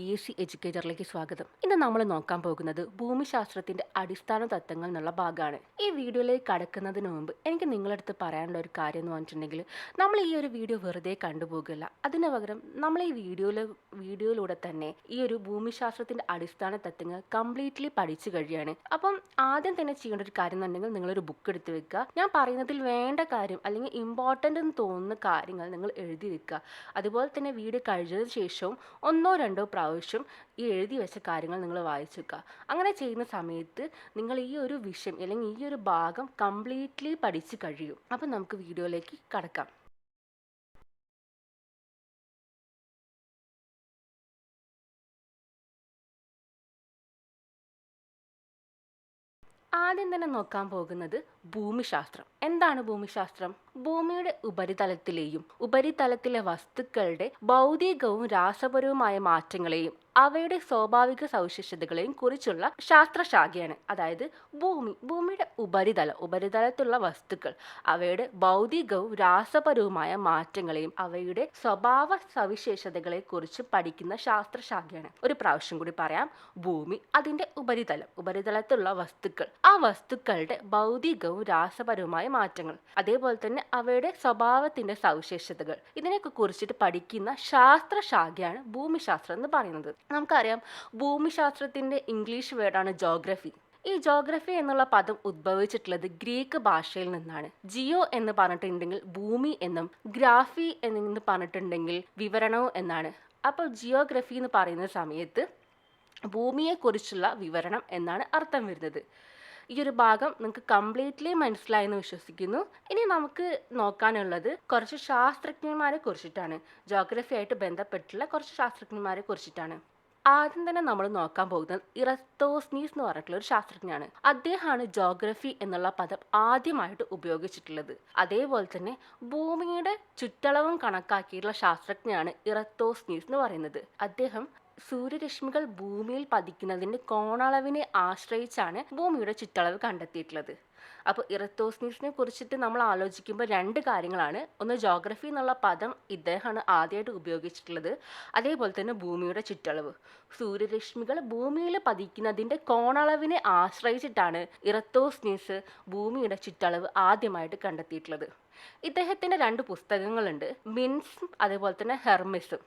PSC എഡ്യൂക്കേറ്ററിലേക്ക് സ്വാഗതം. ഇന്ന് നമ്മൾ നോക്കാൻ പോകുന്നത് ഭൂമിശാസ്ത്രത്തിന്റെ അടിസ്ഥാന തത്വങ്ങൾ എന്നുള്ള ഭാഗമാണ്. ഈ വീഡിയോയിലേക്ക് കടക്കുന്നതിന് മുമ്പ് എനിക്ക് നിങ്ങളടുത്ത് പറയാനുള്ള ഒരു കാര്യം എന്ന് പറഞ്ഞിട്ടുണ്ടെങ്കിൽ, നമ്മൾ ഈ ഒരു വീഡിയോ വെറുതെ കണ്ടുപോകില്ല. അതിന് പകരം നമ്മൾ ഈ വീഡിയോയിലൂടെ തന്നെ ഈ ഒരു ഭൂമിശാസ്ത്രത്തിന്റെ അടിസ്ഥാന തത്വങ്ങൾ കംപ്ലീറ്റ്ലി പഠിച്ചു കഴിയാണ്. അപ്പം ആദ്യം തന്നെ ചെയ്യേണ്ട ഒരു കാര്യം എന്നുണ്ടെങ്കിൽ നിങ്ങളൊരു ബുക്ക് എടുത്ത് വെക്കുക. ഞാൻ പറയുന്നതിൽ വേണ്ട കാര്യം അല്ലെങ്കിൽ ഇമ്പോർട്ടൻ്റ് എന്ന് തോന്നുന്ന കാര്യങ്ങൾ നിങ്ങൾ എഴുതി വെക്കുക. അതുപോലെ തന്നെ വീഡിയോ കഴിഞ്ഞതിന് ശേഷവും ഒന്നോ രണ്ടോ പ്രാവശ്യം ഈ എഴുതി വെച്ച കാര്യങ്ങൾ നിങ്ങൾ വായിച്ചു വെക്കുക. അങ്ങനെ ചെയ്യുന്ന സമയത്ത് നിങ്ങൾ ഈ ഒരു വിഷയം അല്ലെങ്കിൽ ഈ ഒരു ഭാഗം കംപ്ലീറ്റ്ലി പഠിച്ചു കഴിയും. അപ്പം നമുക്ക് വീഡിയോയിലേക്ക് കടക്കാം. ആദ്യം തന്നെ നോക്കാൻ പോകുന്നത് ഭൂമിശാസ്ത്രം. എന്താണ് ഭൂമിശാസ്ത്രം? ഭൂമിയുടെ ഉപരിതലത്തിലെ വസ്തുക്കളുടെ ഭൗതികവും രാസപരവുമായ മാറ്റങ്ങളെയും അവയുടെ സ്വാഭാവിക സവിശേഷതകളെയും കുറിച്ചുള്ള ശാസ്ത്രശാഖയാണ്. അതായത് ഭൂമിയുടെ ഉപരിതലത്തിലുള്ള വസ്തുക്കൾ, അവയുടെ ഭൗതികവും രാസപരവുമായ മാറ്റങ്ങളെയും അവയുടെ സ്വഭാവ സവിശേഷതകളെ കുറിച്ച് പഠിക്കുന്ന ശാസ്ത്രശാഖയാണ്. ഒരു പ്രാവശ്യം കൂടി പറയാം. ഭൂമി, അതിന്റെ ഉപരിതലത്തിലുള്ള വസ്തുക്കൾ, ആ വസ്തുക്കളുടെ ഭൗതികവും രാസപരവുമായ മാറ്റങ്ങൾ, അതേപോലെ തന്നെ അവയുടെ സ്വഭാവത്തിന്റെ സവിശേഷതകൾ, ഇതിനെയൊക്കെ കുറിച്ചിട്ട് പഠിക്കുന്ന ശാസ്ത്രശാഖയാണ് ഭൂമിശാസ്ത്രം എന്ന് പറയുന്നത്. നമുക്കറിയാം, ഭൂമിശാസ്ത്രത്തിന്റെ ഇംഗ്ലീഷ് വേർഡാണ് ജോഗ്രഫി. ഈ ജോഗ്രഫി എന്നുള്ള പദം ഉദ്ഭവിച്ചിട്ടുള്ളത് ഗ്രീക്ക് ഭാഷയിൽ നിന്നാണ്. ജിയോ എന്ന് പറഞ്ഞിട്ടുണ്ടെങ്കിൽ ഭൂമി എന്നും, ഗ്രാഫി എന്ന് പറഞ്ഞിട്ടുണ്ടെങ്കിൽ വിവരണവും എന്നാണ്. അപ്പോൾ ജിയോഗ്രഫി എന്ന് പറയുന്ന സമയത്ത് ഭൂമിയെക്കുറിച്ചുള്ള വിവരണം എന്നാണ് അർത്ഥം വരുന്നത്. ഈ ഒരു ഭാഗം നിങ്ങൾക്ക് കംപ്ലീറ്റ്ലി മനസ്സിലായെന്ന് വിശ്വസിക്കുന്നു. ഇനി നമുക്ക് നോക്കാനുള്ളത് കുറച്ച് ശാസ്ത്രജ്ഞന്മാരെ കുറിച്ചിട്ടാണ്. ജോഗ്രഫി ആയിട്ട് ബന്ധപ്പെട്ടുള്ള കുറച്ച് ശാസ്ത്രജ്ഞന്മാരെ കുറിച്ചിട്ടാണ്. ആദ്യം തന്നെ നമ്മൾ നോക്കാൻ പോകുന്നത് ഇറത്തോസ്തീനസ് എന്ന് പറഞ്ഞിട്ടുള്ള ഒരു ശാസ്ത്രജ്ഞനാണ്. അദ്ദേഹമാണ് ജോഗ്രഫി എന്നുള്ള പദം ആദ്യമായിട്ട് ഉപയോഗിച്ചിട്ടുള്ളത്. അതേപോലെ തന്നെ ഭൂമിയുടെ ചുറ്റളവും കണക്കാക്കിയിട്ടുള്ള ശാസ്ത്രജ്ഞനാണ് ഇറത്തോസ്തീനസ് എന്ന് പറയുന്നത്. അദ്ദേഹം സൂര്യരശ്മികൾ ഭൂമിയിൽ പതിക്കുന്നതിന്റെ കോണളവിനെ ആശ്രയിച്ചാണ് ഭൂമിയുടെ ചുറ്റളവ് കണ്ടെത്തിയിട്ടുള്ളത്. അപ്പോൾ ഇറത്തോസ്തീനസിനെ കുറിച്ചിട്ട് നമ്മൾ ആലോചിക്കുമ്പോൾ രണ്ട് കാര്യങ്ങളാണ്. ഒന്ന്, ജോഗ്രഫി എന്നുള്ള പദം ഇദ്ദേഹമാണ് ആദ്യമായിട്ട് ഉപയോഗിച്ചിട്ടുള്ളത്. അതേപോലെ തന്നെ ഭൂമിയുടെ ചുറ്റളവ്. സൂര്യരശ്മികൾ ഭൂമിയിൽ പതിക്കുന്നതിന്റെ കോണളവിനെ ആശ്രയിച്ചിട്ടാണ് ഇറത്തോസ്തീനസ് ഭൂമിയുടെ ചുറ്റളവ് ആദ്യമായിട്ട് കണ്ടെത്തിയിട്ടുള്ളത്. ഇദ്ദേഹത്തിന്റെ രണ്ട് പുസ്തകങ്ങളുണ്ട്, മിൻസും അതേപോലെ തന്നെ ഹെർമിസും.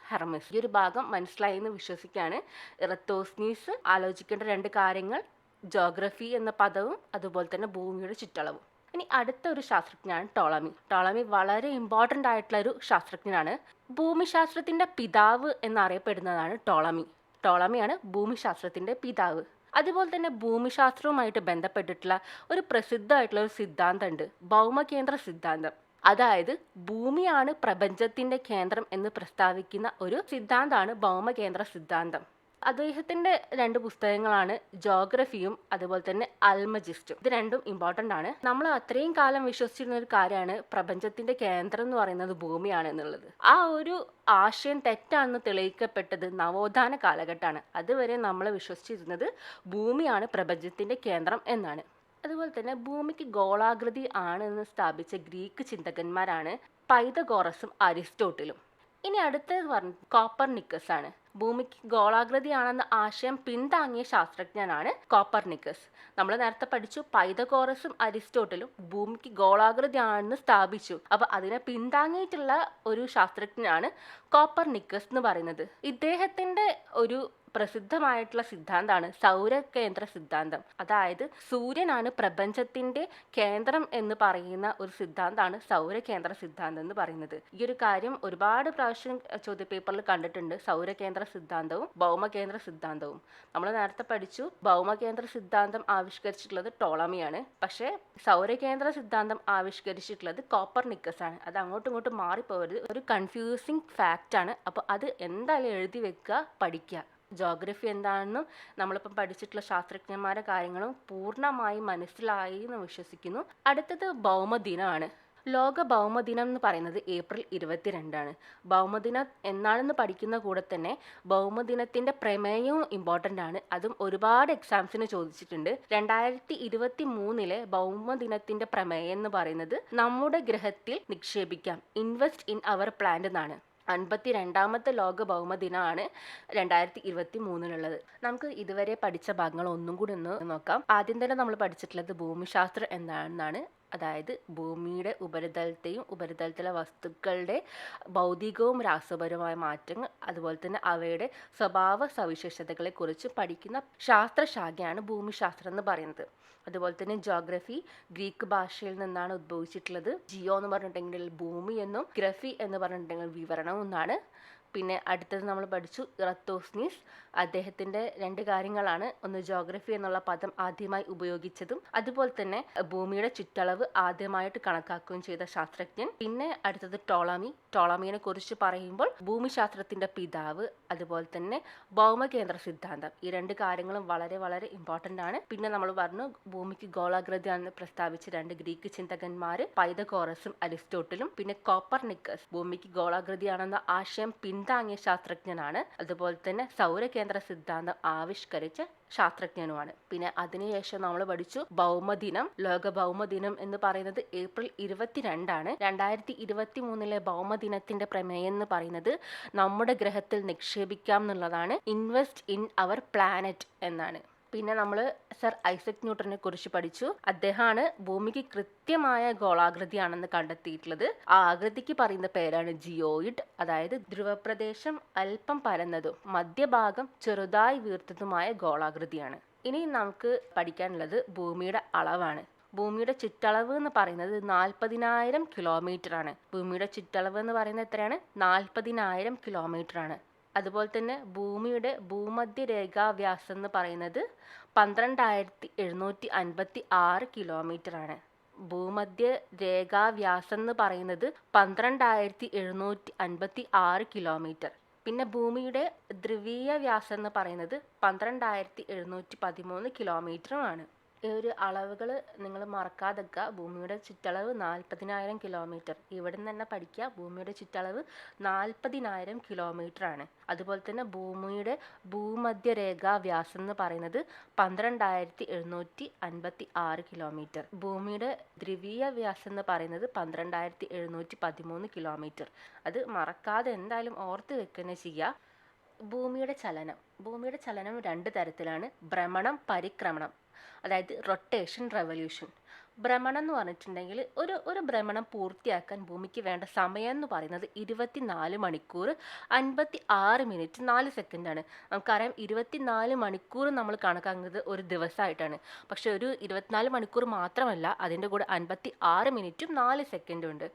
ഹെർമിസ്. ഈ ഒരു ഭാഗം മനസ്സിലായി എന്ന് വിശ്വസിക്കുകയാണ്. ഇറത്തോസ്തീനസ് ആലോചിക്കേണ്ട രണ്ട് കാര്യങ്ങൾ, ജോഗ്രഫി എന്ന പദവും അതുപോലെ തന്നെ ഭൂമിയുടെ ചുറ്റളവും. ഇനി അടുത്ത ഒരു ശാസ്ത്രജ്ഞനാണ് ടോളമി വളരെ ഇമ്പോർട്ടൻ്റ് ആയിട്ടുള്ള ഒരു ശാസ്ത്രജ്ഞനാണ്. ഭൂമിശാസ്ത്രത്തിന്റെ പിതാവ് എന്നറിയപ്പെടുന്നതാണ് ടോളമിയാണ് ഭൂമിശാസ്ത്രത്തിന്റെ പിതാവ്. അതുപോലെ തന്നെ ഭൂമിശാസ്ത്രവുമായിട്ട് ബന്ധപ്പെട്ടിട്ടുള്ള ഒരു പ്രസിദ്ധമായിട്ടുള്ള ഒരു സിദ്ധാന്തമുണ്ട്, ഭൗമകേന്ദ്ര സിദ്ധാന്തം. അതായത് ഭൂമിയാണ് പ്രപഞ്ചത്തിന്റെ കേന്ദ്രം എന്ന് പ്രസ്താവിക്കുന്ന ഒരു സിദ്ധാന്തമാണ് ഭൗമകേന്ദ്ര സിദ്ധാന്തം. അദ്ദേഹത്തിന്റെ രണ്ട് പുസ്തകങ്ങളാണ് ജോഗ്രഫിയും അതുപോലെ തന്നെ അൽമജിസ്റ്റും. ഇത് രണ്ടും ഇമ്പോർട്ടൻ്റ് ആണ്. നമ്മൾ അത്രയും കാലം വിശ്വസിച്ചിരുന്ന ഒരു കാര്യമാണ് പ്രപഞ്ചത്തിന്റെ കേന്ദ്രം എന്ന് പറയുന്നത് ഭൂമിയാണ് എന്നുള്ളത്. ആ ഒരു ആശയം തെറ്റാണെന്ന് തെളിയിക്കപ്പെട്ടത് നവോത്ഥാന കാലഘട്ടമാണ്. അതുവരെ നമ്മൾ വിശ്വസിച്ചിരുന്നത് ഭൂമിയാണ് പ്രപഞ്ചത്തിന്റെ കേന്ദ്രം എന്നാണ്. അതുപോലെ തന്നെ ഭൂമിക്ക് ഗോളാകൃതി ആണെന്ന് സ്ഥാപിച്ച ഗ്രീക്ക് ചിന്തകന്മാരാണ് പൈതഗോറസും അരിസ്റ്റോട്ടിലും. ഇനി അടുത്തത് കോപ്പർനിക്കസ് ആണ്. ഭൂമിക്ക് ഗോളാകൃതിയാണെന്ന ആശയം പിന്താങ്ങിയ ശാസ്ത്രജ്ഞനാണ് കോപ്പർനിക്കസ്. നമ്മൾ നേരത്തെ പഠിച്ചു, പൈതഗോറസും അരിസ്റ്റോട്ടിലും ഭൂമിക്ക് ഗോളാകൃതിയാണെന്ന് സ്ഥാപിച്ചു. അപ്പൊ അതിനെ പിന്താങ്ങിയിട്ടുള്ള ഒരു ശാസ്ത്രജ്ഞനാണ് കോപ്പർനിക്കസ് എന്ന് പറയുന്നത്. ഇദ്ദേഹത്തിന്റെ ഒരു പ്രസിദ്ധമായിട്ടുള്ള സിദ്ധാന്തമാണ് സൗരകേന്ദ്ര സിദ്ധാന്തം. അതായത് സൂര്യനാണ് പ്രപഞ്ചത്തിന്റെ കേന്ദ്രം എന്ന് പറയുന്ന ഒരു സിദ്ധാന്തമാണ് സൗരകേന്ദ്ര സിദ്ധാന്തം എന്ന് പറയുന്നത്. ഈ ഒരു കാര്യം ഒരുപാട് പ്രാവശ്യം ചോദ്യപേപ്പറിൽ കണ്ടിട്ടുണ്ട്, സൗരകേന്ദ്ര സിദ്ധാന്തവും ഭൗമകേന്ദ്ര സിദ്ധാന്തവും. നമ്മൾ നേരത്തെ പഠിച്ചു, ഭൗമകേന്ദ്ര സിദ്ധാന്തം ആവിഷ്കരിച്ചിട്ടുള്ളത് ടോളമിയാണ്, പക്ഷേ സൗരകേന്ദ്ര സിദ്ധാന്തം ആവിഷ്കരിച്ചിട്ടുള്ളത് കോപ്പർനിക്കസ് ആണ്. അത് അങ്ങോട്ടും ഇങ്ങോട്ടും മാറിപ്പോകരുത്, ഒരു കൺഫ്യൂസിങ് ഫാക്റ്റ് ആണ്. അപ്പോൾ അത് എന്തായാലും എഴുതി വെക്കുക, പഠിക്കുക. ജോഗ്രഫി എന്താണെന്നും നമ്മളിപ്പം പഠിച്ചിട്ടുള്ള ശാസ്ത്രജ്ഞന്മാരുടെ കാര്യങ്ങളും പൂർണ്ണമായി മനസ്സിലായി എന്ന് വിശ്വസിക്കുന്നു. അടുത്തത് ഭൗമദിനമാണ്. ലോക ഭൗമദിനം എന്ന് പറയുന്നത് ഏപ്രിൽ 22 ഭൗമദിനം എന്നാണെന്ന് പഠിക്കുന്ന കൂടെ തന്നെ ഭൗമദിനത്തിന്റെ പ്രമേയവും ഇമ്പോർട്ടൻ്റ് ആണ്. അതും ഒരുപാട് എക്സാംസിന് ചോദിച്ചിട്ടുണ്ട്. 2023 ഭൗമദിനത്തിന്റെ പ്രമേയം എന്ന് പറയുന്നത് നമ്മുടെ ഗ്രഹത്തിൽ നിക്ഷേപിക്കാം, ഇൻവെസ്റ്റ് ഇൻ അവർ പ്ലാന്റ് എന്നാണ്. 52ാമത്തെ ലോക ഭൗമദിനമാണ് 2023 നമുക്ക് ഇതുവരെ പഠിച്ച ഭാഗങ്ങൾ ഒന്നും കൂടി ഒന്ന് നോക്കാം. ആദ്യം തന്നെ നമ്മൾ പഠിച്ചിട്ടുള്ളത് ഭൂമിശാസ്ത്രം എന്താണെന്നാണ്. അതായത് ഭൂമിയുടെ ഉപരിതലത്തെയും ഉപരിതലത്തിലെ വസ്തുക്കളുടെ ഭൗതികവും രാസപരവുമായ മാറ്റങ്ങൾ, അതുപോലെ തന്നെ അവയുടെ സ്വഭാവ സവിശേഷതകളെ കുറിച്ച് പഠിക്കുന്ന ശാസ്ത്രശാഖയാണ് ഭൂമിശാസ്ത്രം എന്ന് പറയുന്നത്. അതുപോലെ തന്നെ ജോഗ്രഫി ഗ്രീക്ക് ഭാഷയിൽ നിന്നാണ് ഉദ്ഭവിച്ചിട്ടുള്ളത്. ജിയോ എന്ന് പറഞ്ഞിട്ടുണ്ടെങ്കിൽ ഭൂമി എന്നും ഗ്രഫി എന്ന് പറഞ്ഞിട്ടുണ്ടെങ്കിൽ വിവരണം എന്നാണ്. പിന്നെ അടുത്തത് നമ്മൾ പഠിച്ചു ഇറത്തോസ്നീസ്. അദ്ദേഹത്തിൻ്റെ 2 കാര്യങ്ങളാണ്. ഒന്ന് ജോഗ്രഫി എന്നുള്ള പദം ആദ്യമായി ഉപയോഗിച്ചതും അതുപോലെ തന്നെ ഭൂമിയുടെ ചുറ്റളവ് ആദ്യമായിട്ട് കണക്കാക്കുകയും ചെയ്ത ശാസ്ത്രജ്ഞൻ. പിന്നെ അടുത്തത് ടോളമിയെ കുറിച്ച് പറയുമ്പോൾ ഭൂമിശാസ്ത്രത്തിന്റെ പിതാവ്, അതുപോലെ തന്നെ ഭൗമകേന്ദ്ര സിദ്ധാന്തം. ഈ 2 കാര്യങ്ങളും വളരെ വളരെ ഇമ്പോർട്ടൻ്റ് ആണ്. പിന്നെ നമ്മൾ പറഞ്ഞു ഭൂമിക്ക് ഗോളാകൃതിയാണെന്ന് പ്രസ്താവിച്ച 2 ഗ്രീക്ക് ചിന്തകന്മാർ പൈതഗോറസും അരിസ്റ്റോട്ടിലും. പിന്നെ കോപ്പർനിക്കസ് ഭൂമിക്ക് ഗോളാകൃതിയാണെന്ന ആശയം പിന്താങ്ങിയ ശാസ്ത്രജ്ഞനാണ്. അതുപോലെ തന്നെ സൗരകേന്ദ്ര സിദ്ധാന്തം ആവിഷ്കരിച്ച ശാസ്ത്രജ്ഞനുമാണ്. പിന്നെ അതിനുശേഷം നമ്മൾ പഠിച്ചു ഭൗമദിനം. ലോക ഭൗമദിനം എന്ന് പറയുന്നത് ഏപ്രിൽ 22 2023 ഭൗമദിനത്തിന്റെ പ്രമേയം എന്ന് പറയുന്നത് നമ്മുടെ ഗ്രഹത്തിൽ നിക്ഷേപിക്കാം എന്നുള്ളതാണ്. ഇൻവെസ്റ്റ് ഇൻ അവർ പ്ലാനറ്റ് എന്നാണ്. പിന്നെ നമ്മൾ സർ ഐസക് ന്യൂട്ടനെ കുറിച്ച് പഠിച്ചു. അദ്ദേഹമാണ് ഭൂമിക്ക് കൃത്യമായ ഗോളാകൃതിയാണെന്ന് കണ്ടെത്തിയിട്ടുള്ളത്. ആ ആകൃതിക്ക് പറയുന്ന പേരാണ് ജിയോയിഡ്. അതായത് ധ്രുവപ്രദേശം അല്പം പരന്നതും മധ്യഭാഗം ചെറുതായി വീർത്തതുമായ ഗോളാകൃതിയാണ്. ഇനി നമുക്ക് പഠിക്കാനുള്ളത് ഭൂമിയുടെ അളവാണ്. ഭൂമിയുടെ ചുറ്റളവ് എന്ന് പറയുന്നത് 40,000 കിലോമീറ്റർ ആണ്. ഭൂമിയുടെ ചുറ്റളവ് എന്ന് പറയുന്നത് എത്രയാണ്? 40,000 കിലോമീറ്റർ ആണ്. അതുപോലെ തന്നെ ഭൂമിയുടെ ഭൂമധ്യരേഖാ വ്യാസം എന്ന് പറയുന്നത് 12,756 കിലോമീറ്റർ ആണ്. ഭൂമധ്യരേഖാ വ്യാസം എന്ന് പറയുന്നത് 12,756 കിലോമീറ്റർ. പിന്നെ ഭൂമിയുടെ ധ്രുവീയ വ്യാസം എന്ന് പറയുന്നത് 12,713 കിലോമീറ്ററുമാണ്. ഈ ഒരു അളവുകൾ നിങ്ങൾ മറക്കാതെക്കുക. ഭൂമിയുടെ ചുറ്റളവ് 40,000 കിലോമീറ്റർ. ഇവിടെ നിന്ന് തന്നെ പഠിക്കുക. ഭൂമിയുടെ ചുറ്റളവ് 40,000 കിലോമീറ്റർ ആണ്. അതുപോലെ തന്നെ ഭൂമിയുടെ ഭൂമധ്യരേഖാ വ്യാസം എന്ന് പറയുന്നത് 12,756 കിലോമീറ്റർ. ഭൂമിയുടെ ധ്രുവീയ വ്യാസം എന്ന് പറയുന്നത് 12,713 കിലോമീറ്റർ. അത് മറക്കാതെ എന്തായാലും ഓർത്ത് വെക്കുക ചെയ്യുക. ഭൂമിയുടെ ചലനം 2 തരത്തിലാണ്. ഭ്രമണം, പരിക്രമണം. അതായത് റൊട്ടേഷൻ, റെവല്യൂഷൻ. ഭ്രമണം എന്ന് പറഞ്ഞിട്ടുണ്ടെങ്കിൽ ഒരു ഭ്രമണം പൂർത്തിയാക്കാൻ ഭൂമിക്ക് വേണ്ട സമയം എന്ന് പറയുന്നത് 24 മണിക്കൂർ 56 മിനിറ്റ് 4 സെക്കൻഡാണ്. നമുക്കറിയാം 24 മണിക്കൂർ നമ്മൾ കണക്കാക്കുന്നത് ഒരു ദിവസമായിട്ടാണ്. പക്ഷെ ഒരു 24 മണിക്കൂർ മാത്രമല്ല, അതിൻ്റെ കൂടെ 56 മിനിറ്റും 4 സെക്കൻഡും ഉണ്ട്.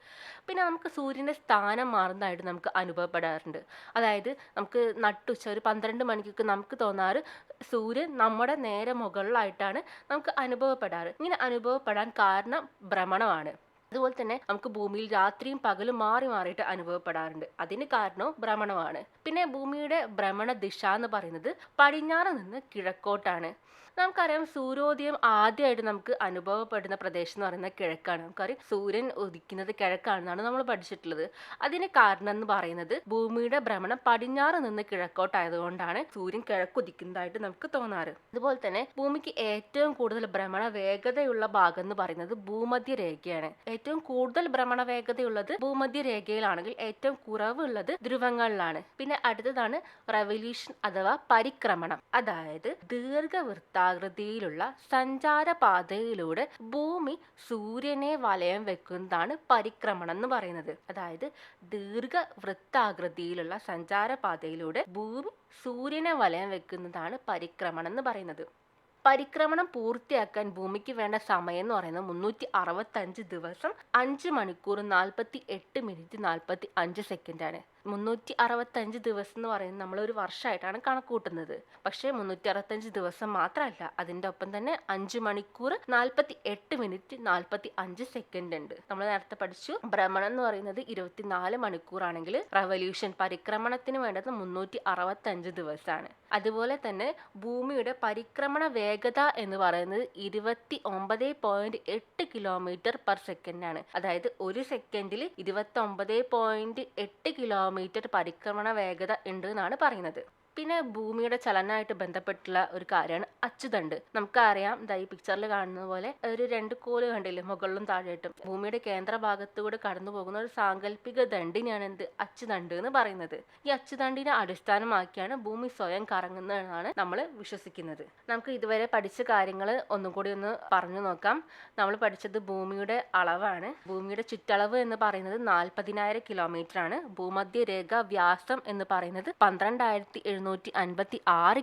പിന്നെ നമുക്ക് സൂര്യൻ്റെ സ്ഥാനം മാറുന്നതായിട്ട് നമുക്ക് അനുഭവപ്പെടാറുണ്ട്. അതായത് നമുക്ക് നട്ടുച്ച ഒരു 12 മണിക്കൊക്കെ നമുക്ക് തോന്നാറ് സൂര്യൻ നമ്മുടെ നേരെ മുകളിലായിട്ടാണ് നമുക്ക് അനുഭവപ്പെടാറ്. ഇങ്ങനെ അനുഭവപ്പെടാൻ കാരണം ഭ്രമണമാണ്. അതുപോലെ തന്നെ നമുക്ക് ഭൂമിയിൽ രാത്രിയും പകലും മാറി മാറിയിട്ട് അനുഭവപ്പെടാറുണ്ട്. അതിന് കാരണവും ഭ്രമണമാണ്. പിന്നെ ഭൂമിയുടെ ഭ്രമണ ദിശ എന്ന് പറയുന്നത് പടിഞ്ഞാറ് നിന്ന് കിഴക്കോട്ടാണ്. നമുക്കറിയാം സൂര്യോദയം ആദ്യമായിട്ട് നമുക്ക് അനുഭവപ്പെടുന്ന പ്രദേശം എന്ന് പറയുന്നത് കിഴക്കാണ്. നമുക്കറിയാം സൂര്യൻ ഉദിക്കുന്നത് കിഴക്കാണെന്നാണ് നമ്മൾ പഠിച്ചിട്ടുള്ളത്. അതിന് കാരണം എന്ന് പറയുന്നത് ഭൂമിയുടെ ഭ്രമണം പടിഞ്ഞാറ് നിന്ന് കിഴക്കോട്ടായതുകൊണ്ടാണ് സൂര്യൻ കിഴക്കുദിക്കുന്നതായിട്ട് നമുക്ക് തോന്നാറ്. അതുപോലെ തന്നെ ഭൂമിക്ക് ഏറ്റവും കൂടുതൽ ഭ്രമണ വേഗതയുള്ള ഭാഗം എന്ന് പറയുന്നത് ഭൂമധ്യരേഖയാണ്. ഏറ്റവും കൂടുതൽ ഭ്രമണ വേഗതയുള്ളത് ഭൂമധ്യരേഖയിലാണെങ്കിൽ ഏറ്റവും കുറവുള്ളത് ധ്രുവങ്ങളിലാണ്. പിന്നെ അടുത്തതാണ് റെവല്യൂഷൻ അഥവാ പരിക്രമണം. അതായത് ദീർഘവൃത്താകൃതിയിലുള്ള സഞ്ചാരപാതയിലൂടെ ഭൂമി സൂര്യനെ വലയം വെക്കുന്നതാണ് പരിക്രമണം എന്ന് പറയുന്നത്. അതായത് ദീർഘവൃത്താകൃതിയിലുള്ള സഞ്ചാരപാതയിലൂടെ ഭൂമി സൂര്യനെ വലയം വെക്കുന്നതാണ് പരിക്രമണം എന്ന് പറയുന്നത്. പരിക്രമണം പൂർത്തിയാക്കാൻ ഭൂമിക്ക് വേണ്ട സമയം എന്ന് പറയുന്നത് 365 ദിവസം 5 മണിക്കൂർ 48 മിനിറ്റ് 45 സെക്കൻഡാണ്. 365 ദിവസം എന്ന് പറയുന്നത് നമ്മളൊരു വർഷമായിട്ടാണ് കണക്ക് കൂട്ടുന്നത്. പക്ഷേ 365 ദിവസം മാത്രമല്ല, അതിൻ്റെ ഒപ്പം തന്നെ 5 മണിക്കൂർ 48 മിനിറ്റ് 45 സെക്കൻഡ് ഉണ്ട്. നമ്മൾ നേരത്തെ പഠിച്ചു ഭ്രമണം എന്ന് പറയുന്നത് 24 മണിക്കൂറാണെങ്കിൽ റെവല്യൂഷൻ പരിക്രമണത്തിന് വേണ്ടത് 365 ദിവസമാണ്. അതുപോലെ തന്നെ ഭൂമിയുടെ പരിക്രമണ വേഗത എന്ന് പറയുന്നത് 29.8 കിലോമീറ്റർ പെർ സെക്കൻഡ് ആണ്. അതായത് ഒരു സെക്കൻഡിൽ 29.8 കിലോമീറ്റർ പരിക്രമണ വേഗത ഉണ്ട് എന്നാണ് പറയുന്നത്. പിന്നെ ഭൂമിയുടെ ചലനമായിട്ട് ബന്ധപ്പെട്ടുള്ള ഒരു കാര്യമാണ് അച്ചുതണ്ട്. നമുക്കറിയാം, ഈ പിക്ചറിൽ കാണുന്ന പോലെ ഒരു 2 കോല് കണ്ടില്ലേ, മുകളിലും താഴെയായിട്ടും. ഭൂമിയുടെ കേന്ദ്ര ഭാഗത്തൂടെ കടന്നു പോകുന്ന ഒരു സാങ്കല്പിക ദണ്ടിനെയാണ് അച്ചുതണ്ട് എന്ന് പറയുന്നത്. ഈ അച്ചുതണ്ടിനെ അടിസ്ഥാനമാക്കിയാണ് ഭൂമി സ്വയം കറങ്ങുന്നതെന്നാണ് നമ്മൾ വിശ്വസിക്കുന്നത്. നമുക്ക് ഇതുവരെ പഠിച്ച കാര്യങ്ങൾ ഒന്നും കൂടി ഒന്ന് പറഞ്ഞു നോക്കാം. നമ്മൾ പഠിച്ചത് ഭൂമിയുടെ അളവാണ്. ഭൂമിയുടെ ചുറ്റളവ് എന്ന് പറയുന്നത് 40,000 കിലോമീറ്റർ ആണ്. ഭൂമധ്യരേഖ വ്യാസം എന്ന് പറയുന്നത് 12,756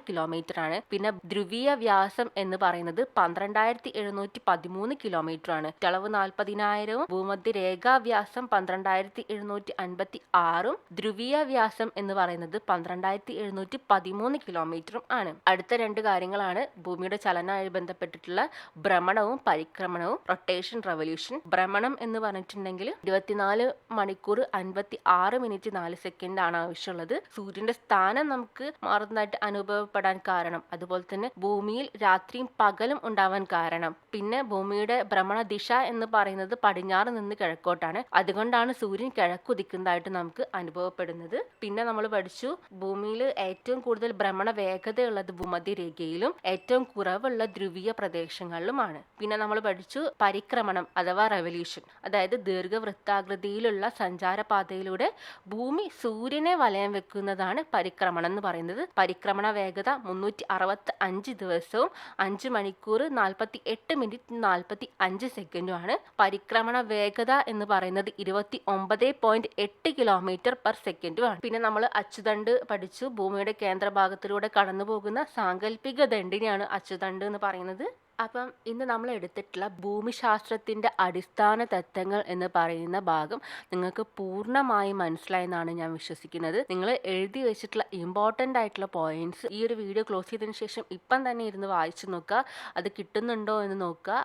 കിലോമീറ്റർ ആണ്. പിന്നെ ധ്രുവീയ വ്യാസം എന്ന് പറയുന്നത് 12,713 കിലോമീറ്റർ ആണ്. ചുറ്റളവ് 40,000, ഭൂമധ്യരേഖാ വ്യാസം 12,756, ധ്രുവീയ വ്യാസം എന്ന് പറയുന്നത് 12,713 കിലോമീറ്ററും ആണ്. അടുത്ത 2 കാര്യങ്ങളാണ് ഭൂമിയുടെ ചലനവുമായി ബന്ധപ്പെട്ടിട്ടുള്ള ഭ്രമണവും പരിക്രമണവും, റൊട്ടേഷൻ, റെവല്യൂഷൻ. ഭ്രമണം എന്ന് പറഞ്ഞിട്ടുണ്ടെങ്കിൽ 24 മണിക്കൂർ 56 മിനിറ്റ് 4 സെക്കൻഡ് ആണ് ആവശ്യമുള്ളത്. സൂര്യന്റെ സ്ഥാനം നമുക്ക് മാറുന്നതായിട്ട് അനുഭവപ്പെടാൻ കാരണം, അതുപോലെ തന്നെ ഭൂമിയിൽ രാത്രിയും പകലും ഉണ്ടാവാൻ കാരണം, പിന്നെ ഭൂമിയുടെ ഭ്രമണ ദിശ എന്ന് പറയുന്നത് പടിഞ്ഞാറ് നിന്ന് കിഴക്കോട്ടാണ്. അതുകൊണ്ടാണ് സൂര്യൻ കിഴക്കുദിക്കുന്നതായിട്ട് നമുക്ക് അനുഭവപ്പെടുന്നത്. പിന്നെ നമ്മൾ പഠിച്ചു, ഭൂമിയിൽ ഏറ്റവും കൂടുതൽ ഭ്രമണ വേഗതയുള്ളത് ഭൂമധ്യരേഖയിലും ഏറ്റവും കുറവുള്ള ധ്രുവീയ പ്രദേശങ്ങളിലുമാണ്. പിന്നെ നമ്മൾ പഠിച്ചു പരിക്രമണം അഥവാ റെവല്യൂഷൻ, അതായത് ദീർഘവൃത്താകൃതിയിലുള്ള സഞ്ചാരപാതയിലൂടെ ഭൂമി സൂര്യനെ വലയം വെക്കുന്നതാണ് പരിക്രമണം എന്ന് പറയുന്നത്. പരിക്രമണ വേഗത 365 ദിവസവും 5 മണിക്കൂർ 48 മിനിറ്റ് 45 സെക്കൻഡുമാണ്. പരിക്രമണ വേഗത എന്ന് പറയുന്നത് 29.8 കിലോമീറ്റർ പെർ സെക്കൻഡുമാണ്. പിന്നെ നമ്മൾ അച്ചുതണ്ട് പഠിച്ചു. ഭൂമിയുടെ കേന്ദ്രഭാഗത്തിലൂടെ കടന്നു പോകുന്ന സാങ്കല്പിക ദണ്ടിനെയാണ് അച്ചുതണ്ട് എന്ന് പറയുന്നത്. അപ്പം ഇന്ന് നമ്മൾ എടുത്തിട്ടുള്ള ഭൂമിശാസ്ത്രത്തിൻ്റെ അടിസ്ഥാന തത്വങ്ങൾ എന്ന് പറയുന്ന ഭാഗം നിങ്ങൾക്ക് പൂർണ്ണമായി മനസ്സിലായെന്നാണ് ഞാൻ വിശ്വസിക്കുന്നത്. നിങ്ങൾ എഴുതി വെച്ചിട്ടുള്ള ഇമ്പോർട്ടൻ്റ് ആയിട്ടുള്ള പോയിന്റ്സ് ഈ ഒരു വീഡിയോ ക്ലോസ് ചെയ്തതിന് ശേഷം ഇപ്പം തന്നെ ഇരുന്ന് വായിച്ചു നോക്കുക, അത് കിട്ടുന്നുണ്ടോ എന്ന് നോക്കുക.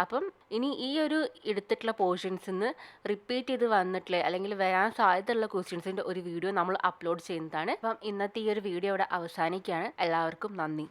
അപ്പം ഇനി ഈ ഒരു എടുത്തിട്ടുള്ള പോർഷൻസിന്ന് റിപ്പീറ്റ് ചെയ്ത് വന്നിട്ടുള്ള അല്ലെങ്കിൽ വരാൻ സാധ്യതയുള്ള ക്വസ്റ്റ്യൻസിൻ്റെ ഒരു വീഡിയോ നമ്മൾ അപ്ലോഡ് ചെയ്യുന്നതാണ്. അപ്പം ഇന്നത്തെ ഈ ഒരു വീഡിയോ ഇവിടെ അവസാനിക്കുകയാണ്. എല്ലാവർക്കും നന്ദി.